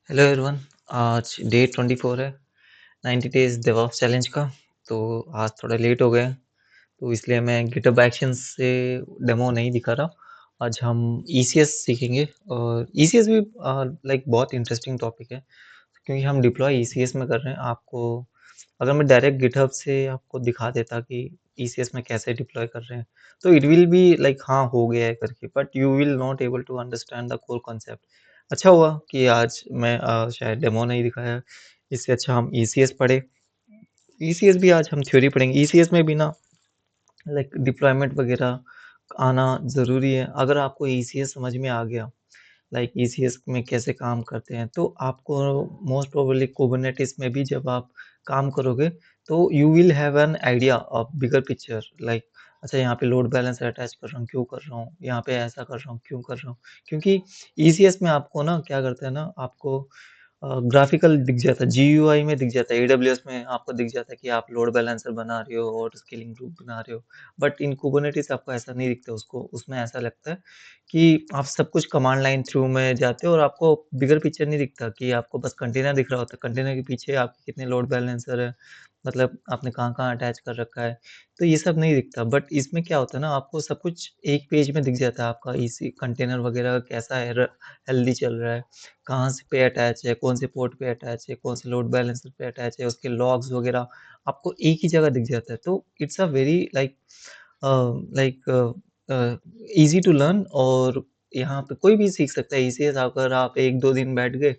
Hello everyone. आज day 24 है 90 days DevOps challenge का। तो आज थोड़ा लेट हो गए हैं, तो इसलिए मैं गिटहब एक्शंस से डेमो नहीं दिखा रहा। आज हम ईसीएस सीखेंगे और ईसीएस भी लाइक बहुत इंटरेस्टिंग टॉपिक है, क्योंकि हम डिप्लॉय ईसीएस में कर रहे हैं। आपको अगर मैं डायरेक्ट गिटहब से आपको दिखा देता कि ईसीएस में कैसे डिप्लॉय कर रहे हैं, तो इट विल बी लाइक हाँ हो गया है करके, but you will not able to understand the core concept. अच्छा हुआ कि आज मैं शायद डेमो नहीं दिखाया, इससे अच्छा हम ईसीएस पढ़े। ईसीएस भी आज हम थ्योरी पढ़ेंगे। ईसीएस में भी ना लाइक डिप्लॉयमेंट वगैरह आना ज़रूरी है। अगर आपको ईसीएस समझ में आ गया, लाइक ईसीएस में कैसे काम करते हैं, तो आपको मोस्ट प्रोबेबली कुबरनेटिस में भी जब आप काम करोगे, तो you will have an idea of bigger picture. Like अच्छा, यहाँ पे लोड बैलेंसर अटैच कर रहा हूँ, क्यों कर रहा हूँ, यहाँ पे ऐसा कर रहा हूँ, क्यों कर रहा हूँ। क्योंकि ईसीएस में आपको ना क्या करता है ना, आपको ग्राफिकल दिख जाता है, जीयूआई में दिख जाता है, एडब्ल्यूएस में आपको दिख जाता है कि आप लोड बैलेंसर बना रहे हो और स्केलिंग ग्रुप बना रहे हो। बट इन कुबरनेटिस आपको ऐसा नहीं दिखता, उसको उसमें ऐसा लगता है कि आप सब कुछ कमांड लाइन थ्रू में जाते हो और आपको बिगर पिक्चर नहीं दिखता, कि आपको बस कंटेनर दिख रहा होता है। कंटेनर के पीछे आपके कितने लोड बैलेंसर है, मतलब आपने कहाँ-कहाँ अटैच कर रखा है, तो ये सब नहीं दिखता। बट इसमें क्या होता है ना, आपको सब कुछ एक पेज में दिख जाता है, आपका ईसी कंटेनर वगैरह कैसा है, हेल्दी चल रहा है, कहाँ से पे अटैच है, कौन से पोर्ट पे अटैच है, कौन से लोड बैलेंसर पे अटैच है, उसके लॉग्स वगैरह आपको एक ही जगह दिख जाता है। तो it's a very like like easy to learn. और यहाँ पे कोई भी सीख सकता है ईसीएस। अगर आप 1-2 दिन बैठ गए,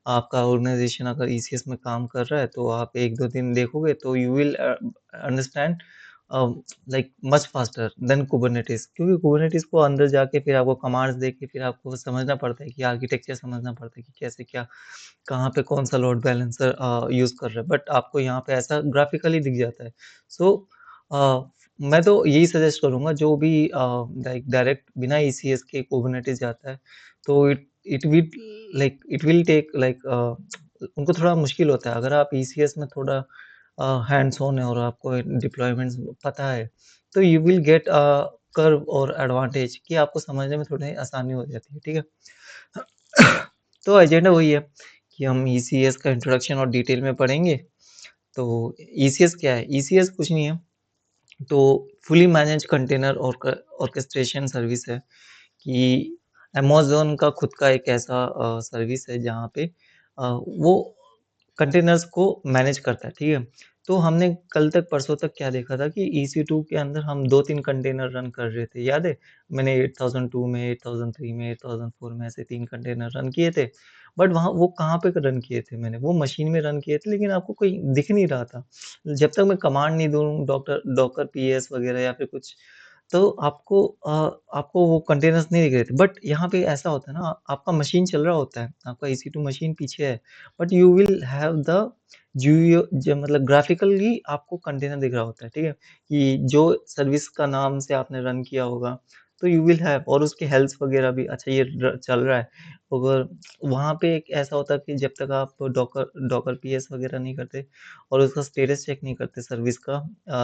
आपका ऑर्गेनाइज़ेशन अगर ईसीएस में काम कर रहा है, तो आप 1-2 दिन देखोगे तो you will understand like much faster than Kubernetes. क्योंकि कुबरनेटिस को अंदर जाके फिर आपको कमांड्स देके फिर आपको समझना पड़ता है कि आर्किटेक्चर समझना पड़ता है कि कैसे क्या, कहाँ पे कौन-सा लोड बैलेंसर यूज़ कर रहा है। बट आपको यहाँ पे ऐसा ग्राफ़िकली दिख जाता है। सो अ, मैं तो यही सजेस्ट करूँगा, जो भी लाइक डायरेक्ट बिना ईसीएस के कुबरनेटिस जाता है, तो इट विल टेक लाइक उनको थोड़ा मुश्किल होता है। अगर आप ईसीएस में थोड़ा हैंड्स ऑन है और आपको डिप्लॉयमेंट्स पता है, तो यू विल गेट कर्व और एडवांटेज कि आपको समझने में थोड़ी आसानी हो जाती है, ठीक है? तो एजेंडा वही है कि हम ईसीएस का इंट्रोडक्शन और डिटेल में पढ़ेंगे। तो ईसीएस क्या है? ईसीएस कुछ नहीं है, तो fully manage container orchestration service है। कि अमेज़न का खुद का एक ऐसा सर्विस है जहाँ पे वो कंटेनर्स को मैनेज करता है, ठीक है? तो हमने कल तक परसों तक क्या देखा था कि EC2 के अंदर हम 2-3 कंटेनर रन कर रहे थे, याद है? मैंने 8002 में, 8003 में, 8004 में ऐसे 3 कंटेनर रन किए थे। बट वहाँ वो कहाँ पे रन किए थे मैंने? वो मशीन में रन किए थे, लेकिन आपको कोई दिख नहीं रहा था। जब तक मैं कमांड नहीं दूँ डॉकर पीएस वगैरह या फिर कुछ, तो आपको वो कंटेनर्स नहीं दिख रहे थे। बट यहाँ पे ऐसा होता है ना, आपका मशीन चल रहा होता है, आपका EC2 मशीन पीछे है, but you will have the GUI ज मतलब ग्राफिकली आपको कंटेनर दिख रहा होता है, ठीक है? कि जो सर्विस का नाम से आपने रन किया होगा, तो यू विल हैव, और उसके हेल्थ वगैरह भी अच्छा ये चल रहा है। और वहाँ पे एक ऐसा होता है कि जब तक आप डॉकर डॉकर पीएस वगैरह नहीं करते और उसका स्टेटस चेक नहीं करते सर्विस का,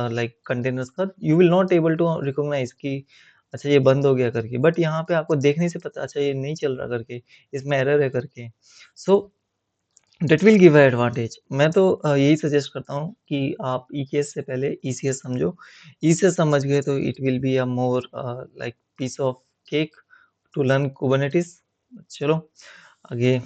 लाइक कंटेनर्स का, you will not able to recognise कि अच्छा ये बंद हो गया करके। बट यहाँ पे आपको देखने से पता अच्छा ये नहीं चल रहा करके, इसमें एरर है करके। So that will give a advantage. मैं तो यही सजेस्ट करता हूँ कि आप ईकेएस से पहले ईसीएस समझो। ईसीएस समझ गए तो it will be a more like piece of cake to learn Kubernetes. चलो आगे।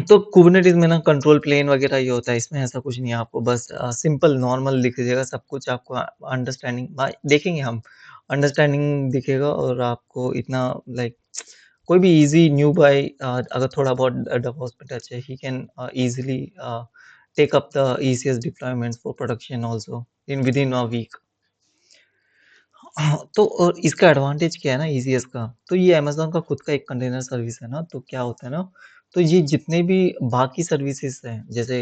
तो कुबरनेटिस में ना कंट्रोल प्लेन वगैरह ये होता है, इसमें ऐसा कुछ नहीं है। आपको बस सिंपल नॉर्मल दिख जाएगा सब कुछ, आपको अंडरस्टैंडिंग देखेंगे हम, अंडरस्टैंडिंग दिखेगा। और आपको इतना लाइक कोई भी इजी न्यू बाय अगर थोड़ा बहुत डेवऑप्स पे टच है, he can easily take up the ECS deployments for production also in with in a week. हाँ, तो और इसका एडवांटेज क्या है ना ईसीएस का, तो ये अमेज़न का खुद का एक कंटेनर सर्विस है ना, तो क्या होता है ना, तो ये जितने भी बाकी सर्विसेज़ हैं, जैसे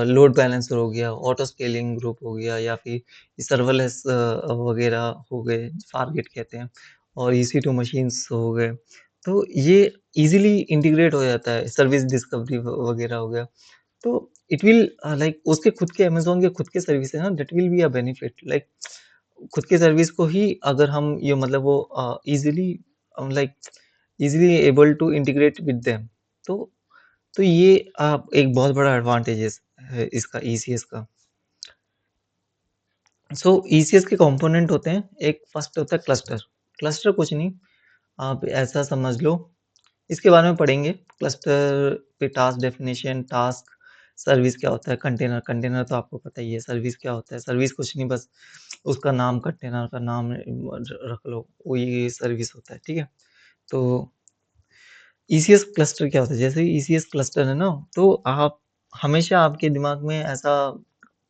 लोड बैलेंसर हो गया, ऑटो स्केलिंग ग्रुप हो गया, या फिर सर्वरलेस वगैरह हो गए, फारगेट कहते हैं, और EC2 मशीन्स हो गए, तो ये ईज़िली इंटीग्रेट हो जाता है, सर्विस डिस्कवरी व वगैरह हो गया। तो इट विल लाइक उसके खुद के अमेज़न के खुद के सर्विस है ना, that will be a benefit. Like खुद के सर्विस को ही अगर हम ये मतलब वो easily like easily able to integrate with them. तो तो ये आप एक बहुत बड़ा एडवांटेजेस है इसका ईसीएस का। सो ईसीएस के कंपोनेंट होते हैं, एक फर्स्ट होता है क्लस्टर। क्लस्टर कुछ नहीं, आप ऐसा समझ लो, इसके बारे में पढ़ेंगे। क्लस्टर पे टास्क डेफिनेशन, टास्क, सर्विस क्या होता है, कंटेनर, कंटेनर तो आपको पता ही है, सर्विस क्या होता है, सर्विस कुछ नहीं, बस उसका नाम, कंटेनर का नाम रख लो, वो ये सर्विस होता है, ठीक है। तो ईसीएस क्लस्टर क्या होता है? जैसे ही ईसीएस क्लस्टर है ना, तो आप हमेशा आपके दिमाग में ऐसा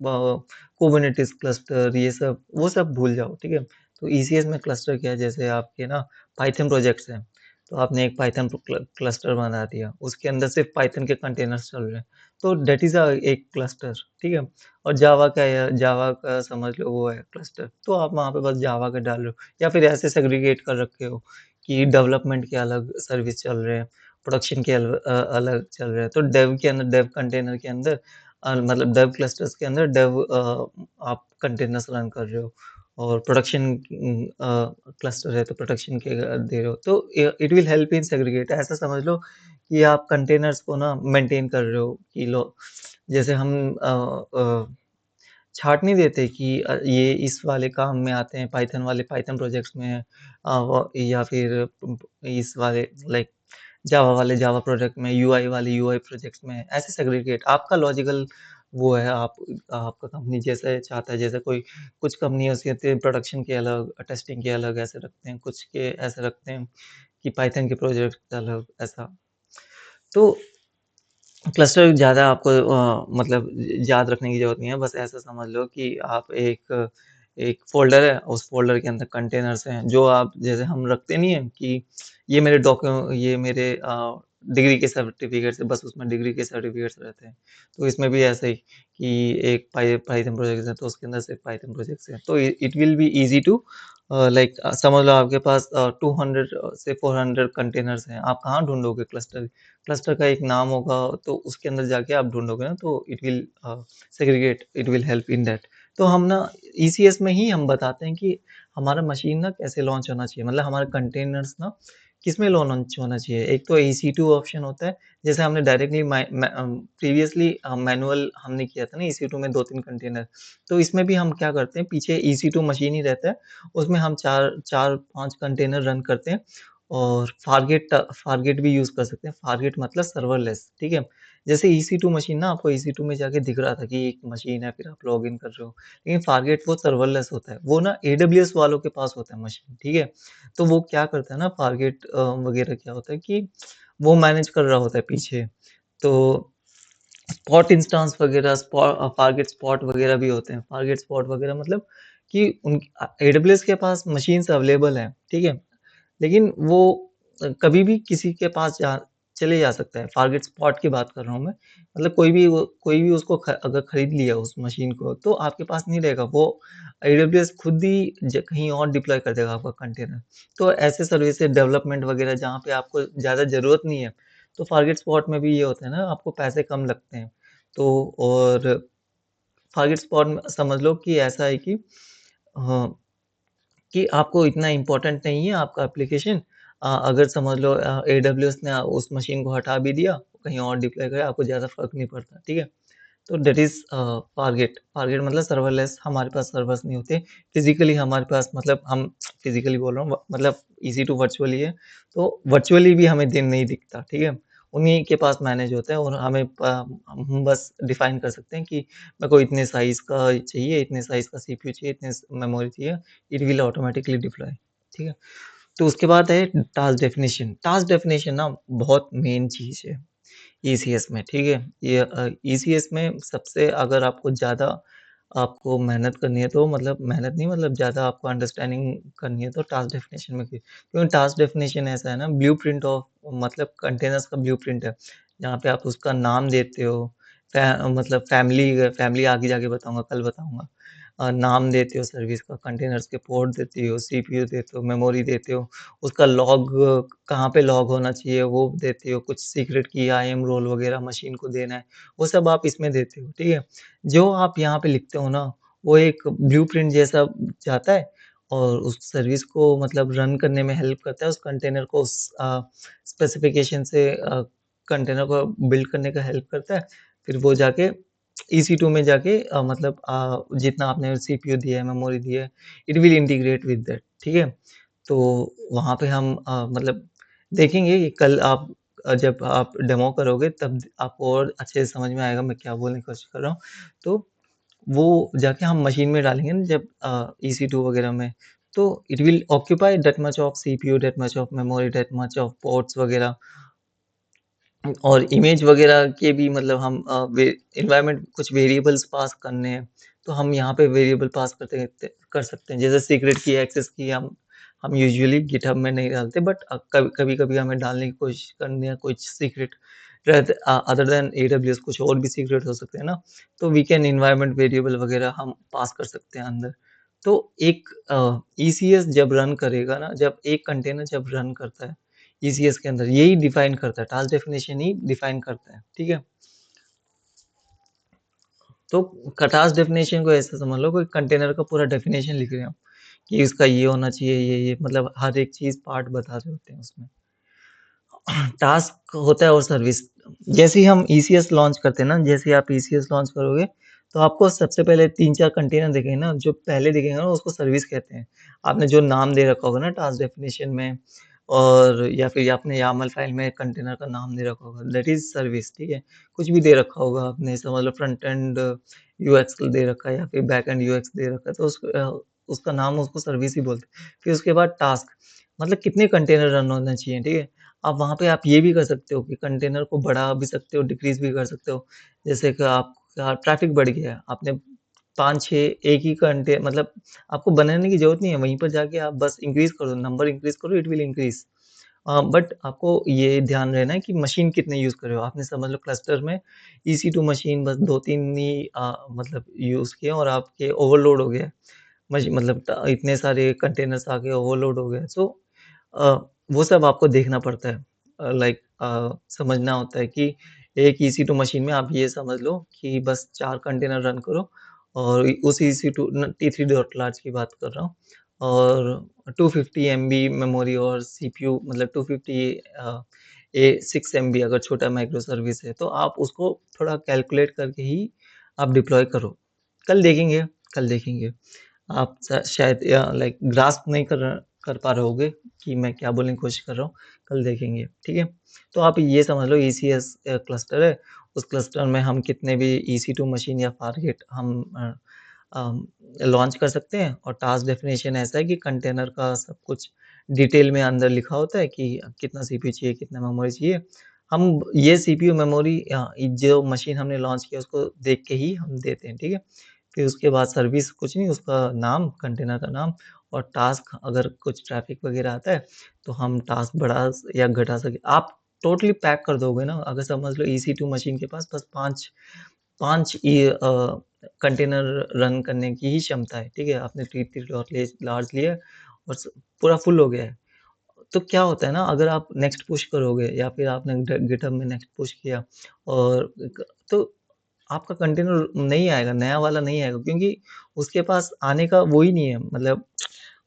कुबरनेटिस क्लस्टर ये सब वो सब भूल जाओ, ठीक है। तो ईसीएस में क्लस्टर क्या है, जैसे आपके ना पाइथन प्रोजेक्ट्स हैं, तो आपने एक पाइथन क्लस्टर बना दिया, उसके अंदर सिर्फ पाइथन के कंटेनर्स चल रहे हैं, तो दैट इज अ एक क्लस्टर, ठीक है। और जावा का है, जावा का समझ लो वो है क्लस्टर, तो आप वहाँ पे बस जावा का डाल रहे हो, या फिर ऐसे सेग्रीगेट कर रखे हो कि डेवलपमेंट के अलग सर्विस चल रहे हैं, प्रोडक्शन के अलग चल रहे हैं। तो डेव के अंदर, डेव कंटेनर के अंदर मतलब डेव क्लस्टर्स के अंदर डेव आप कंटेनर्स रन कर रहे हो, और प्रोडक्शन क्लस्टर है तो प्रोडक्शन के दे रहे हो, तो it will help in segregate. ऐसा समझ लो कि आप कंटेनर्स को ना मेंटेन कर रहे हो कि लो, जैसे हम छाँट नहीं देते कि ये इस वाले काम में आते हैं, पाइथन वाले पाइथन प्रोजेक्ट्स में या फिर इस वाले लाइक जावा वाले जावा प्रोजेक्ट में, यूआई वाले यूआई प्रोजेक्ट्स में, ऐसे सेग्रीगेट आपका लॉजिकल वो है। आप आपका कंपनी जैसे चाहता है, जैसे कोई कुछ कंपनी ऐसी होती है प्रोडक्शन के अलग, टेस्टिंग के अलग ऐसे रखते हैं, कुछ के ऐसे रखते हैं कि पाइथन के प्रोजेक्ट अलग ऐसा। तो क्लस्टर ज़्यादा आपको मतलब याद रखने की ज़रूरत नहीं है, बस ऐसा समझ लो कि आप एक एक फ़ोल्डर है, उस फ़ोल्डर के अंदर कंटेनर्स हैं, जो आप जैसे हम रखते नहीं हैं कि ये मेरे डिग्री के सर्टिफ़िकेट्स है, बस उसमें डिग्री के सर्टिफ़िकेट्स रहते हैं। तो इसमें भी ऐसे ही कि एक पाइथन प्रोजेक्ट है, तो उसके अंदर सिर्फ़ पाइथन प्रोजेक्ट्स हैं। तो it will be easy to like समझ लो आपके पास 200 से 400 कंटेनर्स हैं, आप कहाँ ढूँढोगे क्लस्टर? क्लस्टर का एक नाम होगा, तो उसके अंदर जाके आप ढूँढोगे ना, तो it will segregate, it will help in that. तो हम ना ईसीएस में ही हम बताते हैं कि हमारा मशीन ना कैसे लॉन्च होना चाहिए, मतलब हमारे कंटेनर्स ना किसमें लॉन्च होना चाहिए। एक तो EC2 ऑप्शन होता है, जैसे हमने डायरेक्टली प्रीवियसली मैनुअल हमने किया था ना EC2 में 2-3 कंटेनर। तो इसमें भी हम क्या करते हैं, पीछे EC2 मशीन ही रहता है, उसमें हम 4-5 कंटेनर रन करते हैं, और फारगेट भी यूज़ कर सकते हैं। फारगेट मतलब सर्वरलेस, ठीक है? जैसे EC2 मशीन ना आपको EC2 में जाके दिख रहा था कि एक मशीन है, फिर आप लॉगिन कर रहे हो। लेकिन फारगेट वो सर्वरलेस होता है। वो ना AWS वालों के पास होता है मशीन, ठीक है? तो वो क्या करता है ना, फारगेट वगैरह क्या होता है कि वो मैनेज कर रहा होता है पीछे। तो स्पॉट इंस्टेंस वगैरह, फारगेट स्पॉट वगैरह भी होते हैं। फारगेट स्पॉट वगैरह मतलब कि AWS के पास मशीन्स अवेलेबल हैं, ठीक है? लेकिन वो कभी भी किसी के पास जा चले जा सकता है। फारगेट स्पॉट की बात कर रहा हूँ मैं। मतलब कोई भी उसको अगर खरीद लिया उस मशीन को, तो आपके पास नहीं रहेगा। वो AWS खुद ही कहीं और डिप्लॉय कर देगा आपका कंटेनर। तो ऐसे सर्विसेज डेवलपमेंट वगैरह जहाँ पे आपको ज़्यादा ज़रूरत नहीं है, तो फारगेट स्पॉट में भी ये होता है ना, आपको पैसे कम लगते हैं। तो और फारगेट स्पॉट में समझ लो कि ऐसा है कि हाँ, कि आपको इतना इम्पोर्टेंट नहीं है आपका एप्लीकेशन। अगर समझ लो AWS ने उस मशीन को हटा भी दिया, कहीं और डिप्लॉय करे, आपको ज़्यादा फ़र्क नहीं पड़ता, ठीक है? तो दैट इज़ फारगेट। फारगेट मतलब सर्वरलेस, हमारे पास सर्वर्स नहीं होते। फिज़िकली हमारे पास, मतलब हम फिज़िकली बोल रहा हूँ, मतलब EC2 वर्चुअली है, तो वर्चुअली भी हमें दिन नहीं दिखता, ठीक है? उन्हीं के पास मैनेज होता है, और हमें हम बस डिफ़ाइन कर सकते हैं कि मेरे को इतने साइज़ का चाहिए, इतने साइज़ का सीपीयू चाहिए, इतने मेमोरी चाहिए, इट विल ऑटोमैटिकली डिप्लॉय, ठीक है? तो उसके बाद है टास्क डेफिनिशन। टास्क डेफिनिशन ना बहुत मेन चीज़ है ईसीएस में, ठीक है? ये ईसीएस में सबसे, अगर आपको ज़्यादा आपको मेहनत करनी है, तो मतलब मेहनत नहीं, मतलब ज़्यादा आपको अंडरस्टैंडिंग करनी है, तो टास्क डेफिनिशन में की, क्योंकि टास्क डेफिनिशन ऐसा है ना, ब्लूप्रिंट ऑफ, मतलब कंटेनर्स का ब्लूप्रिंट है। जहाँ पे आप उसका नाम देते हो, मतलब फैमिली आगे जाके बताऊँगा, कल बताऊँगा। नाम देते हो सर्विस का, कंटेनर्स के पोर्ट देते हो, सीपीयू देते हो, मेमोरी देते हो, उसका लॉग कहाँ पे लॉग होना चाहिए वो देते हो, कुछ सीक्रेट की IAM रोल वगैरह मशीन को देना है, वो सब आप इसमें देते हो, ठीक है? जो आप यहाँ पे लिखते हो ना, वो एक ब्लूप्रिंट जैसा जाता है, और उस सर्विस को मतलब रन करने में हेल्प करता है, उस कंटेनर को उस स्पेसिफिकेशन से कंटेनर को बिल्ड करने का हेल्प करता है। फिर वो जाके EC2 में जाके मतलब जितना आपने सीपीयू दिया है, मेमोरी दिया है, it will integrate with that, ठीक है? तो वहाँ पे हम मतलब देखेंगे कि कल आप जब आप डेमो करोगे तब आपको और अच्छे से समझ में आएगा मैं क्या बोलने की कोशिश कर रहा हूँ। तो वो जाके हम मशीन में डालेंगे ना जब EC2 वगैरह में, तो it will occupy that much of CPU, that much of memory, that much of ports वगैरह। और इमेज वगैरह के भी मतलब हम एनवायरनमेंट कुछ वेरिएबल्स पास करने हैं, तो हम यहाँ पे वेरिएबल पास कर सकते हैं। जैसे सीक्रेट की, एक्सेस की हम यूजुअली गिटहब में नहीं डालते, बट कभी कभी हमें डालने की कोशिश करनी है कुछ सीक्रेट अदर देन AWS, कुछ और भी सीक्रेट हो सकते हैं ना, तो वी कैन इन्वायरमेंट वेरिएबल वगैरह हम पास कर सकते हैं अंदर। तो एक ECS जब रन करेगा ना, जब एक कंटेनर जब रन करता है ECS के अंदर, यही डिफाइन करता है, टास्क डेफिनेशन ही डिफाइन करता है, ठीक है? तो टास्क डेफिनेशन को ऐसे समझ लो कोई कंटेनर का पूरा डेफिनेशन लिख रहे हो कि इसका ये होना चाहिए, ये मतलब हर एक चीज पार्ट बता रहे होते हैं उसमें। टास्क होता है और सर्विस। जैसे ही हम ECS लॉन्च करते हैं ना, जैसे ही आप ECS लॉन्च करोगे तो आपको सबसे पहले 3-4 कंटेनर दिखेंगे ना, जो पहले दिखेंगे ना उसको सर्विस कहते हैं। आपने जो नाम दे रखा होगा ना टास्क डेफिनेशन में, और या फिर आपने YAML फाइल में कंटेनर का नाम दे रखा होगा, दैट इज सर्विस, ठीक है? कुछ भी दे रखा होगा आपने, समझ लो फ्रंट एंड UX दे रखा है या फिर बैक एंड UX दे रखा है, तो उसका नाम उसको सर्विस ही बोलते हैं। फिर उसके बाद टास्क, मतलब कितने कंटेनर रन होने चाहिए, ठीक है? आप वहाँ पे आप ये भी कर सकते हो कि कंटेनर को बढ़ा भी सकते हो, डिक्रीज़ भी कर सकते हो। जैसे कि आपका ट्रैफ़िक बढ़ गया है, आपने 5-6 एक ही मतलब आपको बनाने की ज़रूरत नहीं है, वहीं पर जाके आप बस इंक्रीज़ करो, नंबर इंक्रीज़ करो, इट विल इंक्रीज़। बट आपको ये ध्यान रहना है कि मशीन कितने यूज़ कर रहे हो। आपने समझ लो क्लस्टर में EC2 मशीन बस 2-3 ही मतलब यूज़ किए और आपके ओवरलोड हो गया। मतलब इतने सारे कंटेनर्स आ गए, ओवरलोड हो गया। सो अ, वो सब आपको देखना पड़ता है। लाइक समझना होता है कि एक EC2 मशीन में आप ये समझ लो कि बस 4 कंटेनर रन करो, और उस EC2 T3 डॉट लार्ज की बात कर रहा हूँ, और 250 एमबी मेमोरी और सीपीयू, मतलब 250 6 एमबी अगर छोटा माइक्रो सर्विस है, तो आप उसको थोड़ा कैलकुलेट करके ही आप डिप्लॉय करो। कल देखेंगे, कल देखेंगे। आप शायद लाइक ग्रास्प नहीं कर पा रहे होगे कि मैं क्या बोलने की कोशिश कर रहा हूँ, कल देखेंगे, ठीक है? तो आप ये समझ लो ECS क्लस्टर है, उस क्लस्टर में हम कितने भी EC2 मशीन या फारगेट हम लॉन्च कर सकते हैं, और टास्क डेफिनेशन ऐसा है कि कंटेनर का सब कुछ डिटेल में अंदर लिखा होता है कि कितना सीपीयू चाहिए, कितना मेमोरी चाहिए। हम ये सीपीयू मेमोरी जो मशीन हमने लॉन्च किया उसको देख के ही हम देते हैं, ठीक है? फिर उसके बाद सर्विस कुछ नहीं, उसका नाम, कंटेनर का नाम, और टास्क अगर कुछ ट्रैफिक वगैरह आता है, तो हम टास्क बढ़ा या घटा सके। आप टोटली पैक कर दोगे ना, अगर समझ लो EC2 मशीन के पास बस 5 कंटेनर रन करने की ही क्षमता है, ठीक है? आपने T3 डॉट लार्ज लिया और पूरा फुल हो गया है। तो क्या होता है ना, अगर आप नेक्स्ट पुश करोगे या फिर आपने गिटहब में नेक्स्ट पुश किया, और तो आपका कंटेनर नहीं आएगा, नया वाला नहीं आएगा, क्योंकि उसके पास आने का वो ही नहीं है, मतलब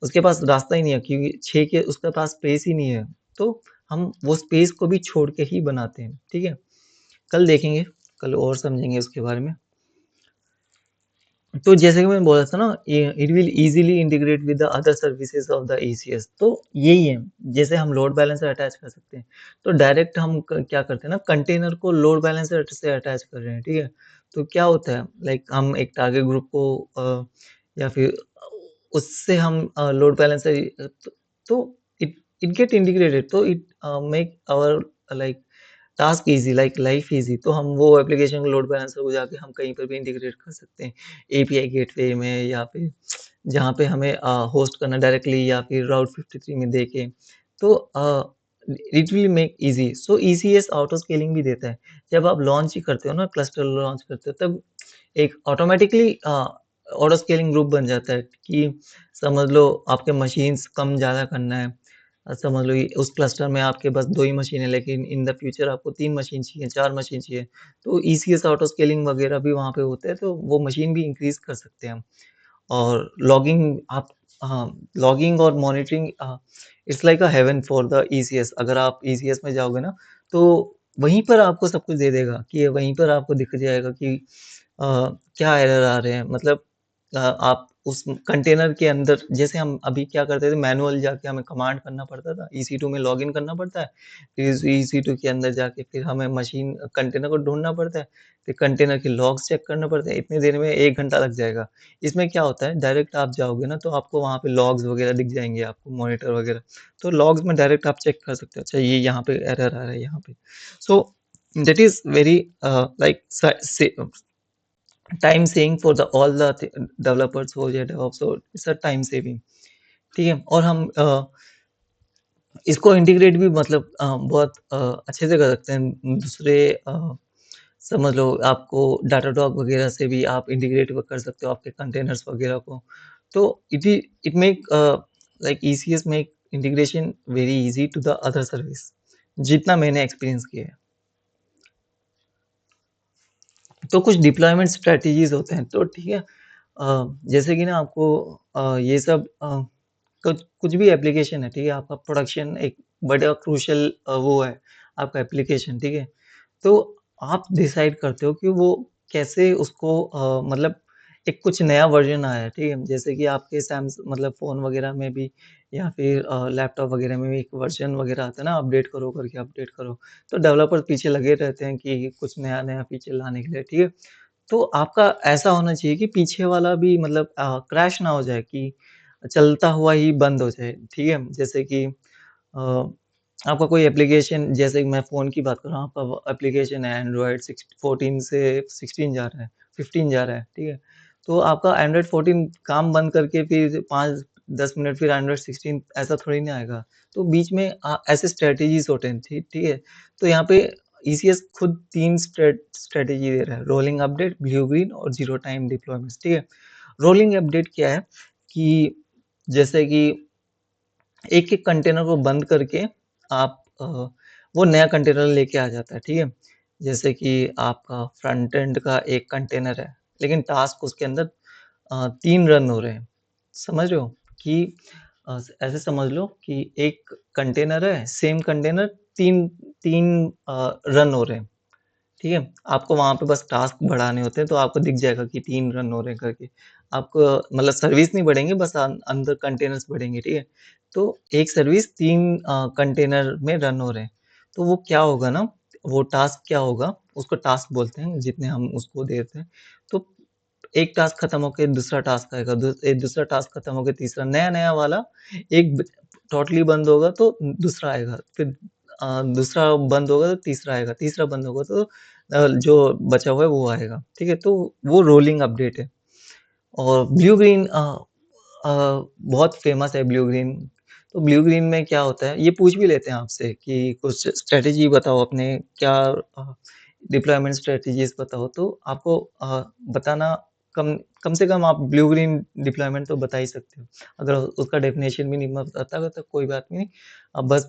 उसके पास रास्ता ही नहीं है, क्योंकि 6 के उसके पास स्पेस ही नहीं है। तो हम वो स्पेस को भी छोड़ के ही बनाते हैं, ठीक है? कल देखेंगे, कल और समझेंगे उसके बारे में। तो जैसे कि मैंने बोला था ना, it will easily integrate with the other services of the ECS, तो यही है। जैसे हम लोड बैलेंसर अटैच कर सकते हैं, तो डायरेक्ट हम क्या करते हैं ना, कंटेनर को लोड बैलेंसर से अटैच कर रहे हैं, ठीक है? तो क्या होता है, लाइक हम एक टारगेट ग्रुप को या फिर उससे हम लोड बैलेंसर, तो इट इट गेट इंटीग्रेटेड, तो it make our like task easy, like life easy. तो हम वो एप्लीकेशन को, लोड बैलेंसर को जाके हम कहीं पर भी इंटीग्रेट कर सकते हैं। API गेटवे में, या फिर जहाँ पे हमें होस्ट करना डायरेक्टली, या फिर राउट 53 में देके। तो it will make easy. So ECS auto scaling भी देता है। जब आप लॉन्च ही करते हो ना, क्लस्टर लॉन्च करते हो, तब एक ऑटोमैटिकली ऑटो स्केलिंग ग्रुप बन जाता है कि समझ लो आपके मशीन्स कम ज़्यादा करना है। समझ लो ये उस क्लस्टर में आपके पास 2 ही मशीन है, लेकिन इन द फ्यूचर आपको 3 मशीन चाहिए, 4 मशीन चाहिए। तो ECS ऑटो स्केलिंग वगैरह भी वहाँ पे होते हैं, तो वो मशीन भी इंक्रीज़ कर सकते हैं हम। और लॉगिंग आप, हाँ, लॉगिंग और monitoring it's like a heaven for the ECS। अगर आप ECS में जाओगे ना, तो वहीं पर आपको सब कुछ दे देगा कि वहीं पर आपको दिख जाएगा कि क्या एरर आ रहे हैं, मतलब आप उस कंटेनर के अंदर, जैसे हम अभी क्या करते थे, मैनुअल जाके हमें कमांड करना पड़ता था, EC2 में लॉगिन करना पड़ता है, फिर इस EC2 के अंदर जाके फिर हमें मशीन कंटेनर को ढूँढना पड़ता है, फिर कंटेनर के लॉग्स चेक करना पड़ता है, इतनी देर में 1 घंटा लग जाएगा। इसमें क्या होता है, डायरेक्ट आप जाओगे ना तो आपको वहाँ पे लॉग्स वगैरह दिख जाएँगे, आपको मॉनिटर वगैरह, तो लॉग्स में डायरेक्ट आप चेक कर सकते हो, अच्छा ये यहाँ पे एरर आ रहा है यहाँ पे। So that is very like स time saving for the all the developers हो या डेवऑप्स हो, इट्स अ टाइम सेविंग, ठीक है। और हम इसको इंटीग्रेट भी मतलब बहुत अच्छे से कर सकते हैं दूसरे समझ लो आपको डाटाडॉग वगैरह से भी आप इंटीग्रेट कर सकते हो आपके कंटेनर्स वगैरह को। तो it make like ECS make integration very easy to the other service, जितना मैंने एक्सपीरियंस किया है। तो कुछ डिप्लॉयमेंट स्ट्रैटेजीज होते हैं, तो ठीक है। जैसे कि ना आपको ये सब कुछ कुछ भी एप्लीकेशन है, ठीक है, आपका प्रोडक्शन एक बड़ा क्रूशियल वो है आपका एप्लीकेशन, ठीक है। तो आप डिसाइड करते हो कि वो कैसे उसको मतलब एक कुछ नया वर्ज़न आया है, ठीक है? जैसे कि आपके मतलब फ़ोन वग़ैरह में भी या फिर लैपटॉप वग़ैरह में भी एक वर्ज़न वग़ैरह आता है ना, अपडेट करो करके अपडेट करो। तो डेवलपर पीछे लगे रहते हैं कि कुछ नया-नया फ़ीचर लाने के लिए, ठीक है? तो आपका ऐसा होना चाहिए कि पीछे वाला भी मतलब क्रैश ना हो जाए कि चलता हुआ ही बंद हो जाए, ठीक है? जैसे कि आपका कोई एप्लीकेशन, जैसे कि मैं फ़ोन की बात कर रहा हूँ, आपका वो एप्लीकेशन है एंड्रॉयड 14 से 16 जा रहा है, 15 जा रहा है, ठीक है? तो आपका एंड्रॉयड 14 काम बंद करके फिर 5-10 मिनट फिर एंड्रॉयड 16 ऐसा थोड़ी ना आएगा। तो बीच में ऐसे स्ट्रैटेजीज़ होते हैं, ठीक है? तो यहाँ पे ECS खुद 3 स्ट्रैटेजी दे रहा है, रोलिंग अपडेट, ब्लू ग्रीन और ज़ीरो टाइम डिप्लॉयमेंट्स, ठीक है? रोलिंग अपडेट क्या है कि जैसे कि एक-एक कंटेनर को बंद करके आप वो नया कंटेनर लेके आ जाता है, ठीक है? जैसे कि आपका फ्रंट एंड का एक कंटेनर है, लेकिन टास्क उसके अंदर 3 रन हो रहे हैं। समझ रहे हो? कि ऐसे समझ लो कि एक कंटेनर है, सेम कंटेनर 3 3 रन हो रहे हैं। ठीक है? आपको वहाँ पे बस टास्क बढ़ाने होते हैं, तो आपको दिख जाएगा कि 3 रन हो रहे हैं करके। आपको मतलब सर्विस नहीं बढ़ेंगे, बस अंदर कंटेनर्स बढ़ेंगे, ठीक है? तो एक सर्विस 3 कंटेनर में रन हो रहे हैं। तो वो क्या होगा ना, वो टास्क क्या होगा, उसको टास्क बोलते हैं, जितने हम उसको देते हैं। तो एक टास्क खत्म होके दूसरा टास्क आएगा, दूसरा टास्क खत्म होके तीसरा, नया-नया वाला एक टोटली बंद होगा तो दूसरा आएगा, फिर दूसरा बंद होगा तो तीसरा आएगा, तीसरा बंद होगा तो जो बचा हुआ है वो आएगा, ठीक है? तो वो रोलिंग अपडेट है। और ब्लू ग्रीन बहुत फेमस है ब्लू ग्रीन। तो ब्लू ग्रीन में क्या होता है, ये पूछ भी लेते हैं आपसे कि कुछ स्ट्रैटेजी बताओ अपने, क्या डिप्लॉयमेंट स्ट्रैटेजीज़ बताओ, तो आपको बताना कम कम से कम आप ब्लू ग्रीन डिप्लॉयमेंट तो बता ही सकते हो। अगर उसका डेफिनेशन भी नहीं पता तो कोई बात नहीं, आप बस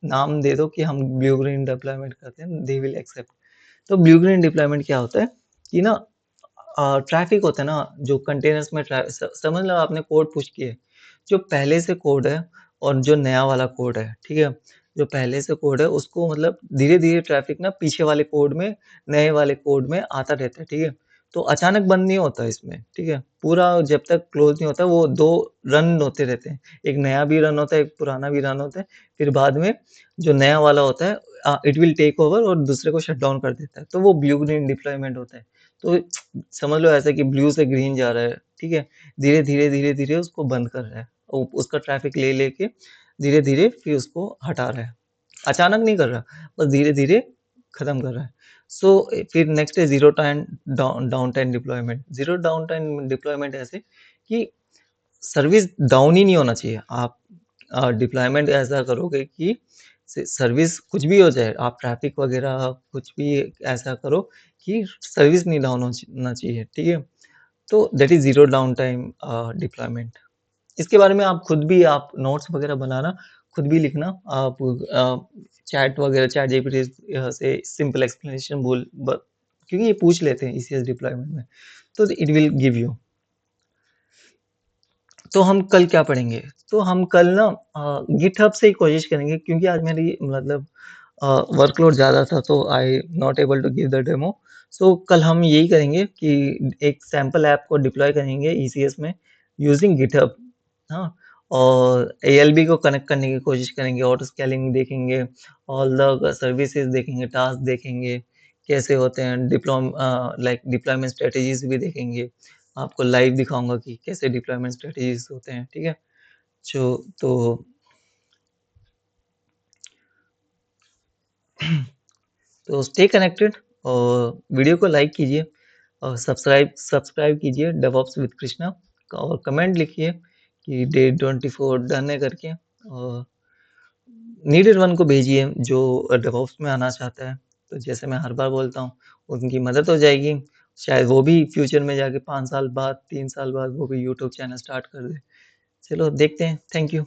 नाम दे दो कि हम ब्लू ग्रीन डिप्लॉयमेंट करते हैं, दे विल एक्सेप्ट। तो ब्लू ग्रीन डिप्लॉयमेंट क्या होता है कि ना ट्रैफ़िक होता है ना, जो कंटेनर्स में समझ लो आपने कोड पुश किए, जो पहले से कोड है और जो नया वाला कोड है, ठीक है? जो पहले से कोड है उसको मतलब धीरे-धीरे ट्रैफ़िक ना पीछे वाले कोड में, नए वाले कोड में आता रहता है, ठीक है? तो अचानक बंद नहीं होता इसमें, ठीक है? पूरा जब तक क्लोज़ नहीं होता वो 2 रन होते रहते हैं। एक नया भी रन होता है, एक पुराना भी रन होता है, फिर बाद में जो नया वाला होता है इट विल टेक ओवर और दूसरे को शट डाउन कर देता है, तो वो ब्लू ग्रीन डिप्लॉयमेंट होता है। तो समझ लो ऐसा कि ब्लू से ग्रीन जा रहा है, ठीक है? धीरे-धीरे, धीरे-धीरे उसको बंद कर रहा है। उसका ट्रैफ़िक ले लेके धीरे-धीरे फिर उसको हटा रहा है। अचानक नहीं कर रहा, बस धीरे-धीरे खत्म कर रहा है। सो फिर नेक्स्ट है zero time down time deployment. Zero down time deployment ऐसे कि सर्विस डाउन ही नहीं होना चाहिए। आप डिप्लॉयमेंट ऐसा करोगे कि सर्विस कुछ भी हो जाए, आप ट्रैफ़िक वग़ैरह कुछ भी ऐसा करो कि सर्विस नहीं डाउन होना चाहिए, ठीक है? तो that is zero down time deployment. इसके बारे में आप खुद भी आप नोट्स वग़ैरह बनाना, खुद भी लिखना। आप चैट वग़ैरह चैट जीपीटी से सिंपल एक्सप्लेनेशन बोल ब क्योंकि ये पूछ लेते हैं ईसीएस डिप्लॉयमेंट में, तो इट विल गिव यू। तो हम कल क्या पढ़ेंगे? तो हम कल ना गिटहब से ही कोशिश करेंगे, क्योंकि आज मेरी मतलब वर्कलोड ज़्यादा था तो I not able to give the demo. So कल हम यही करेंगे कि एक सैंपल ऐप को डिप्लॉय करेंगे ईसीएस में यूजिंग गिटहब, हाँ? और एएलबी को कनेक्ट करने की कोशिश करेंगे, ऑटो स्केलिंग देखेंगे, ऑल द सर्विसेज देखेंगे, टास्क देखेंगे, कैसे होते हैं, लाइक डिप्लॉयमेंट स्ट्रेटजीज भी देखेंगे। आपको लाइव दिखाऊँगा कि कैसे डिप्लॉयमेंट स्ट्रेटजीज होते हैं, ठीक है? जो तो तो स्टे कनेक्टेड और वीडियो को लाइक कीजिए और सब्सक्राइब कीजिए डेवऑप्स विद कृष्णा और कमेंट लिखिए कि डे 24 डन है करके और नीडेड वन को भेजिए जो डेवऑप्स में आना चाहता है। तो जैसे मैं हर बार बोलता हूँ, उनकी मदद हो जाएगी। शायद वो भी फ्यूचर में जाके 5 साल बाद, 3 साल बाद वो भी यूट्यूब चैनल स्टार्ट कर दे। चलो देखते हैं। Thank you.